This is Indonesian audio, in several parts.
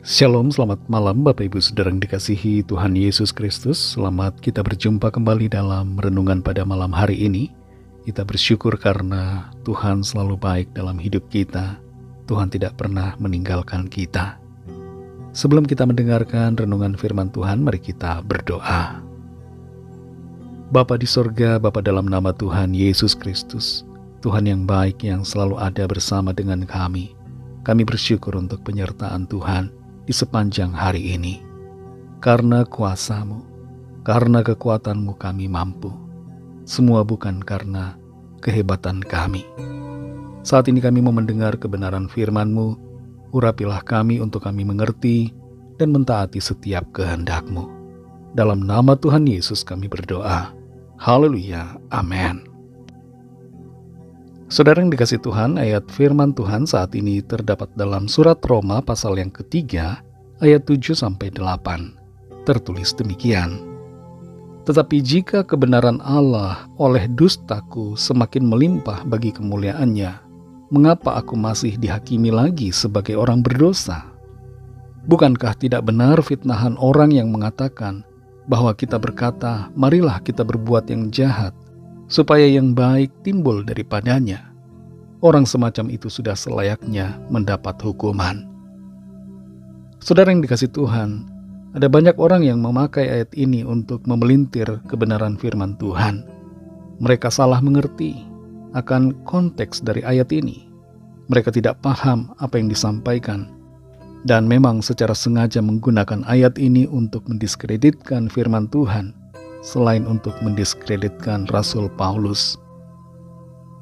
Shalom, selamat malam Bapak Ibu Saudara yang dikasihi Tuhan Yesus Kristus. Selamat kita berjumpa kembali dalam renungan pada malam hari ini. Kita bersyukur karena Tuhan selalu baik dalam hidup kita. Tuhan tidak pernah meninggalkan kita. Sebelum kita mendengarkan renungan firman Tuhan, mari kita berdoa. Bapa di sorga, Bapa dalam nama Tuhan Yesus Kristus, Tuhan yang baik yang selalu ada bersama dengan kami. Kami bersyukur untuk penyertaan Tuhan di sepanjang hari ini. Karena kuasa-Mu, karena kekuatan-Mu kami mampu. Semua bukan karena kehebatan kami. Saat ini kami mau mendengar kebenaran firman-Mu. Urapilah kami untuk kami mengerti dan mentaati setiap kehendak-Mu. Dalam nama Tuhan Yesus kami berdoa. Haleluya. Amin. Saudara yang dikasih Tuhan, ayat firman Tuhan saat ini terdapat dalam surat Roma pasal yang ketiga, ayat 7-8. Tertulis demikian. Tetapi jika kebenaran Allah oleh dustaku semakin melimpah bagi kemuliaannya, mengapa aku masih dihakimi lagi sebagai orang berdosa? Bukankah tidak benar fitnahan orang yang mengatakan bahwa kita berkata, marilah kita berbuat yang jahat, supaya yang baik timbul daripadanya? Orang semacam itu sudah selayaknya mendapat hukuman. Saudara yang dikasih Tuhan, ada banyak orang yang memakai ayat ini untuk memelintir kebenaran firman Tuhan. Mereka salah mengerti akan konteks dari ayat ini. Mereka tidak paham apa yang disampaikan, dan memang secara sengaja menggunakan ayat ini untuk mendiskreditkan firman Tuhan, selain untuk mendiskreditkan Rasul Paulus.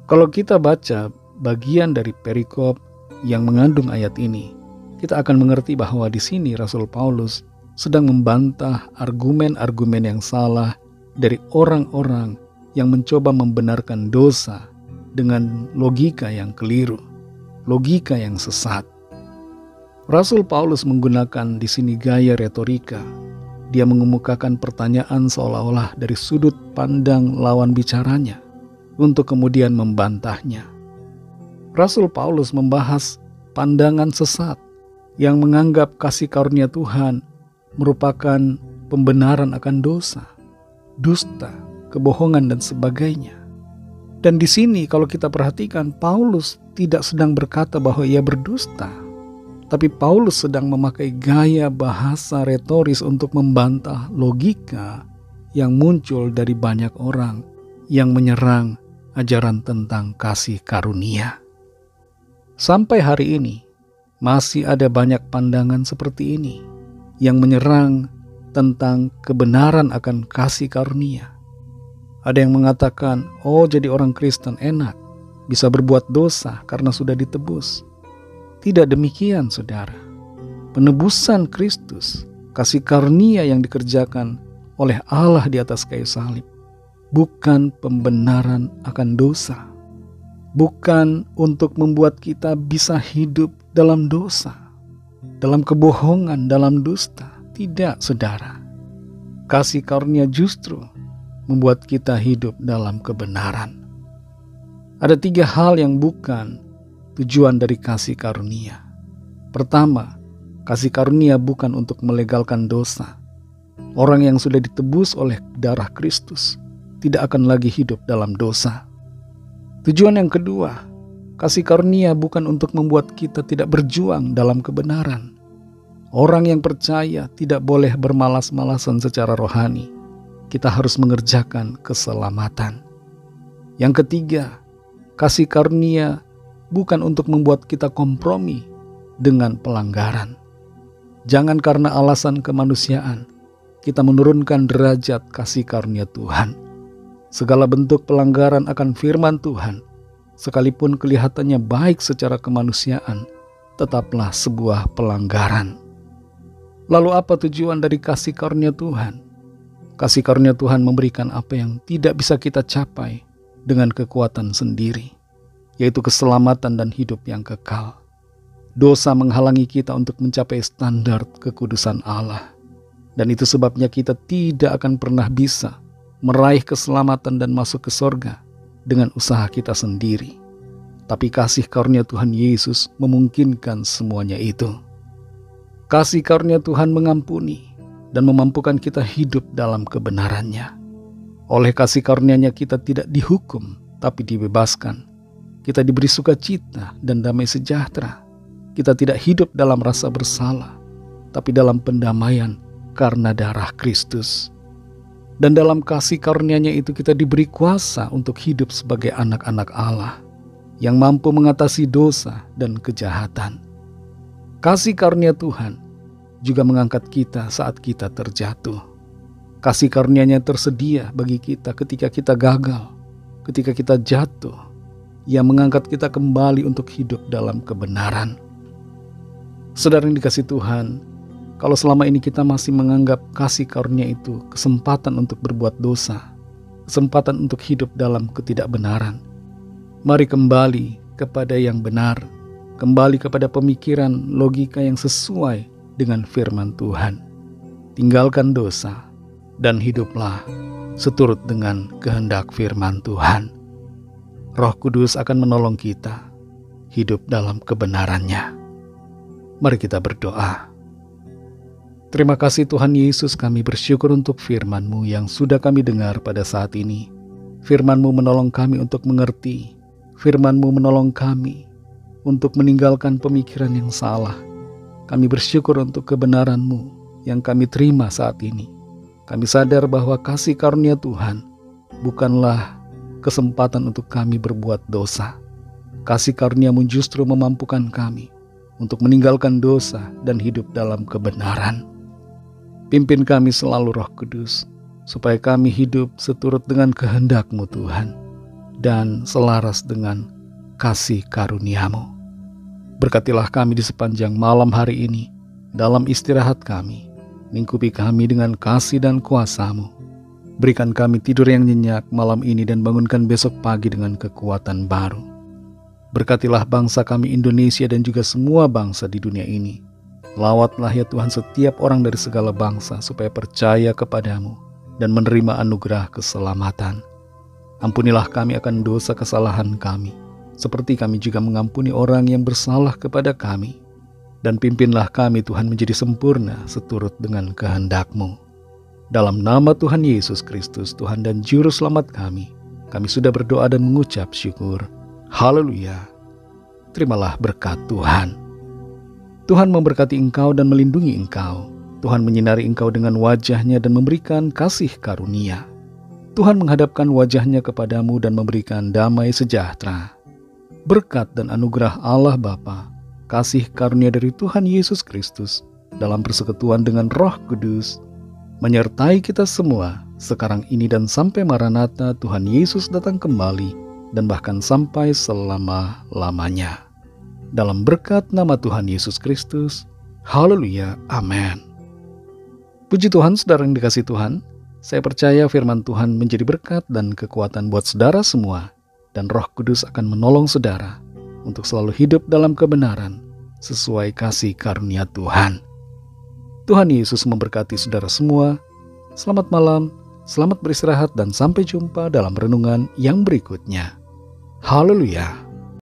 Kalau kita baca bagian dari perikop yang mengandung ayat ini, kita akan mengerti bahwa di sini Rasul Paulus sedang membantah argumen-argumen yang salah dari orang-orang yang mencoba membenarkan dosa dengan logika yang keliru, logika yang sesat. Rasul Paulus menggunakan di sini gaya retorika. Dia mengemukakan pertanyaan seolah-olah dari sudut pandang lawan bicaranya untuk kemudian membantahnya. Rasul Paulus membahas pandangan sesat yang menganggap kasih karunia Tuhan merupakan pembenaran akan dosa, dusta, kebohongan, dan sebagainya. Dan di sini kalau kita perhatikan, Paulus tidak sedang berkata bahwa ia berdusta, tapi Paulus sedang memakai gaya bahasa retoris untuk membantah logika yang muncul dari banyak orang yang menyerang ajaran tentang kasih karunia. Sampai hari ini, masih ada banyak pandangan seperti ini yang menyerang tentang kebenaran akan kasih karunia. Ada yang mengatakan, oh jadi orang Kristen enak, bisa berbuat dosa karena sudah ditebus. Tidak demikian, saudara. Penebusan Kristus, kasih karunia yang dikerjakan oleh Allah di atas kayu salib, bukan pembenaran akan dosa. Bukan untuk membuat kita bisa hidup dalam dosa, dalam kebohongan, dalam dusta. Tidak, saudara. Kasih karunia justru membuat kita hidup dalam kebenaran. Ada 3 hal yang bukan tujuan dari kasih karunia. Pertama, kasih karunia bukan untuk melegalkan dosa. Orang yang sudah ditebus oleh darah Kristus tidak akan lagi hidup dalam dosa. Tujuan yang kedua, kasih karunia bukan untuk membuat kita tidak berjuang dalam kebenaran. Orang yang percaya tidak boleh bermalas-malasan secara rohani. Kita harus mengerjakan keselamatan. Yang ketiga, kasih karunia bukan untuk membuat kita kompromi dengan pelanggaran. Jangan karena alasan kemanusiaan kita menurunkan derajat kasih karunia Tuhan. Segala bentuk pelanggaran akan firman Tuhan, sekalipun kelihatannya baik secara kemanusiaan, tetaplah sebuah pelanggaran. Lalu apa tujuan dari kasih karunia Tuhan? Kasih karunia Tuhan memberikan apa yang tidak bisa kita capai dengan kekuatan sendiri, yaitu keselamatan dan hidup yang kekal. Dosa menghalangi kita untuk mencapai standar kekudusan Allah. Dan itu sebabnya kita tidak akan pernah bisa meraih keselamatan dan masuk ke sorga dengan usaha kita sendiri. Tapi kasih karunia Tuhan Yesus memungkinkan semuanya itu. Kasih karunia Tuhan mengampuni dan memampukan kita hidup dalam kebenarannya. Oleh kasih karunia-Nya kita tidak dihukum, tapi dibebaskan. Kita diberi sukacita dan damai sejahtera. Kita tidak hidup dalam rasa bersalah, tapi dalam pendamaian karena darah Kristus. Dan dalam kasih karunia-Nya itu kita diberi kuasa untuk hidup sebagai anak-anak Allah yang mampu mengatasi dosa dan kejahatan. Kasih karunia Tuhan juga mengangkat kita saat kita terjatuh. Kasih karunia-Nya tersedia bagi kita ketika kita gagal, ketika kita jatuh. Ia mengangkat kita kembali untuk hidup dalam kebenaran. Saudara yang dikasihi Tuhan, kalau selama ini kita masih menganggap kasih karunia itu kesempatan untuk berbuat dosa, kesempatan untuk hidup dalam ketidakbenaran, mari kembali kepada yang benar, kembali kepada pemikiran logika yang sesuai dengan firman Tuhan. Tinggalkan dosa dan hiduplah seturut dengan kehendak firman Tuhan. Roh Kudus akan menolong kita hidup dalam kebenaran-Nya. Mari kita berdoa. Terima kasih Tuhan Yesus, kami bersyukur untuk firman-Mu yang sudah kami dengar pada saat ini. Firman-Mu menolong kami untuk mengerti. Firman-Mu menolong kami untuk meninggalkan pemikiran yang salah. Kami bersyukur untuk kebenaran-Mu yang kami terima saat ini. Kami sadar bahwa kasih karunia Tuhan bukanlah kesempatan untuk kami berbuat dosa. Kasih karunia-Mu justru memampukan kami untuk meninggalkan dosa dan hidup dalam kebenaran. Pimpin kami selalu Roh Kudus, supaya kami hidup seturut dengan kehendak-Mu Tuhan, dan selaras dengan kasih karunia-Mu. Berkatilah kami di sepanjang malam hari ini, dalam istirahat kami. Lingkupi kami dengan kasih dan kuasa-Mu. Berikan kami tidur yang nyenyak malam ini dan bangunkan besok pagi dengan kekuatan baru. Berkatilah bangsa kami Indonesia dan juga semua bangsa di dunia ini. Lawatlah ya Tuhan setiap orang dari segala bangsa supaya percaya kepadamu dan menerima anugerah keselamatan. Ampunilah kami akan dosa kesalahan kami, seperti kami juga mengampuni orang yang bersalah kepada kami. Dan pimpinlah kami Tuhan menjadi sempurna seturut dengan kehendak-Mu. Dalam nama Tuhan Yesus Kristus, Tuhan dan Juru Selamat kami sudah berdoa dan mengucap syukur. Haleluya. Terimalah berkat Tuhan. Tuhan memberkati engkau dan melindungi engkau. Tuhan menyinari engkau dengan wajah-Nya dan memberikan kasih karunia. Tuhan menghadapkan wajah-Nya kepadamu dan memberikan damai sejahtera. Berkat dan anugerah Allah Bapa, kasih karunia dari Tuhan Yesus Kristus dalam persekutuan dengan Roh Kudus, menyertai kita semua sekarang ini dan sampai Maranatha Tuhan Yesus datang kembali dan bahkan sampai selama-lamanya. Dalam berkat nama Tuhan Yesus Kristus. Haleluya. Amin. Puji Tuhan, saudara yang dikasihi Tuhan. Saya percaya firman Tuhan menjadi berkat dan kekuatan buat saudara semua. Dan Roh Kudus akan menolong saudara untuk selalu hidup dalam kebenaran sesuai kasih karunia Tuhan. Tuhan Yesus memberkati saudara semua. Selamat malam, selamat beristirahat, dan sampai jumpa dalam renungan yang berikutnya. Haleluya.